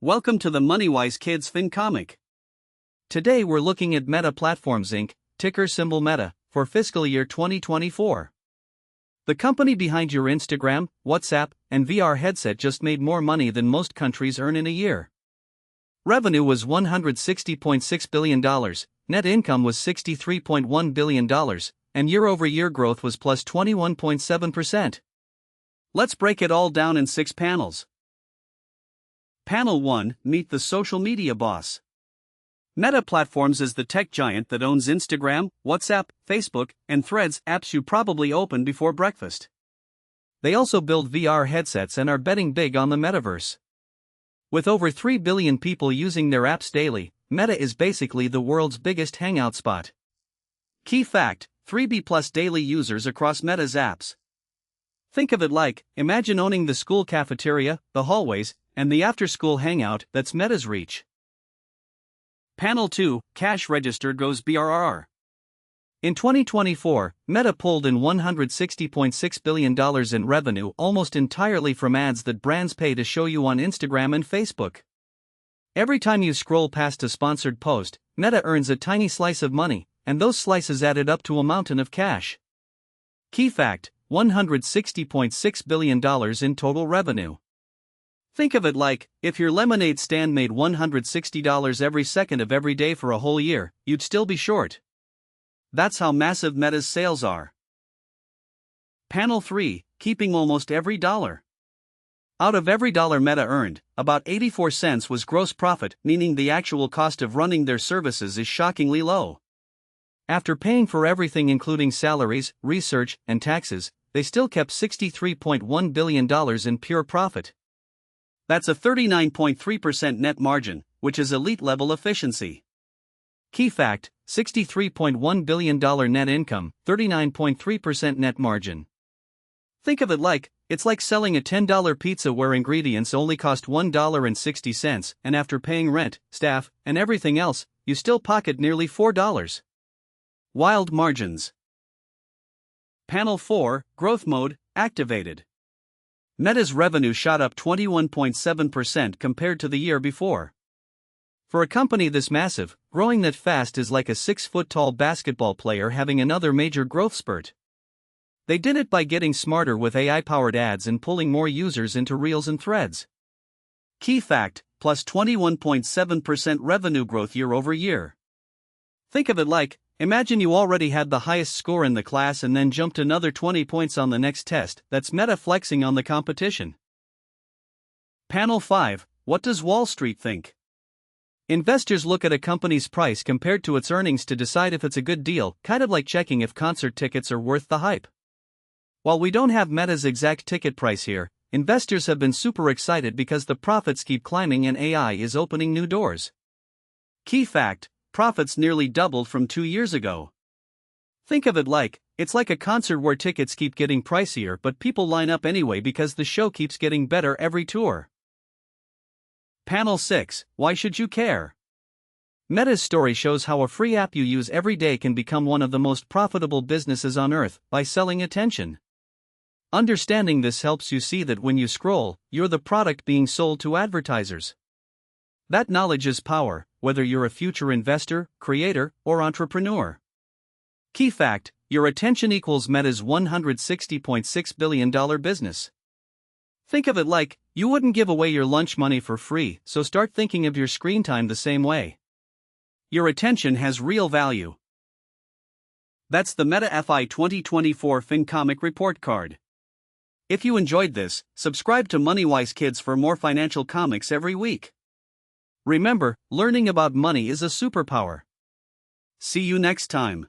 Welcome to the MoneyWise Kids FinComic. Today we're looking at Meta Platforms Inc., ticker symbol Meta, for fiscal year 2024. The company behind your Instagram, WhatsApp, and VR headset just made more money than most countries earn in a year. Revenue was $160.6 billion, net income was $63.1 billion, and year-over-year growth was plus 21.7%. Let's break it all down in 6 panels. Panel 1, Meet the Social Media Boss. Meta Platforms is the tech giant that owns Instagram, WhatsApp, Facebook, and Threads, apps you probably open before breakfast. They also build VR headsets and are betting big on the metaverse. With over 3 billion people using their apps daily, Meta is basically the world's biggest hangout spot. Key fact: 3B+ daily users across Meta's apps. Think of it like, imagine owning the school cafeteria, the hallways, and the after-school hangout that's Meta's reach. Panel 2, Cash Register Goes BRRR. In 2024, Meta pulled in $160.6 billion in revenue almost entirely from ads that brands pay to show you on Instagram and Facebook. Every time you scroll past a sponsored post, Meta earns a tiny slice of money, and those slices added up to a mountain of cash. Key fact: $160.6 billion in total revenue. Think of it like, if your lemonade stand made $160 every second of every day for a whole year, you'd still be short. That's how massive Meta's sales are. Panel 3, Keeping Almost Every Dollar. Out of every dollar Meta earned, about 84 cents was gross profit, meaning the actual cost of running their services is shockingly low. After paying for everything including salaries, research, and taxes, they still kept $63.1 billion in pure profit. That's a 39.3% net margin, which is elite-level efficiency. Key fact: $63.1 billion net income, 39.3% net margin. Think of it like, it's like selling a $10 pizza where ingredients only cost $1.60, and after paying rent, staff, and everything else, you still pocket nearly $4. Wild margins. Panel 4, Growth Mode, activated. Meta's revenue shot up 21.7% compared to the year before. For a company this massive, growing that fast is like a 6-foot-tall basketball player having another major growth spurt. They did it by getting smarter with AI-powered ads and pulling more users into Reels and Threads. Key fact: plus 21.7% revenue growth year over year. Think of it like, imagine you already had the highest score in the class and then jumped another 20 points on the next test. That's Meta flexing on the competition. Panel 5, What does Wall Street think? Investors look at a company's price compared to its earnings to decide if it's a good deal, kind of like checking if concert tickets are worth the hype. While we don't have Meta's exact ticket price here, investors have been super excited because the profits keep climbing and AI is opening new doors. Key fact: profits nearly doubled from 2 years ago. Think of it like, it's like a concert where tickets keep getting pricier but people line up anyway because the show keeps getting better every tour. Panel 6, Why should you care? Meta's story shows how a free app you use every day can become one of the most profitable businesses on earth by selling attention. Understanding this helps you see that when you scroll, you're the product being sold to advertisers. That knowledge is power, whether you're a future investor, creator, or entrepreneur. Key fact: your attention equals Meta's $160.6 billion business. Think of it like, you wouldn't give away your lunch money for free, so start thinking of your screen time the same way. Your attention has real value. That's the Meta FY2024 FinComic report card. If you enjoyed this, subscribe to MoneyWise Kids for more financial comics every week. Remember, learning about money is a superpower. See you next time.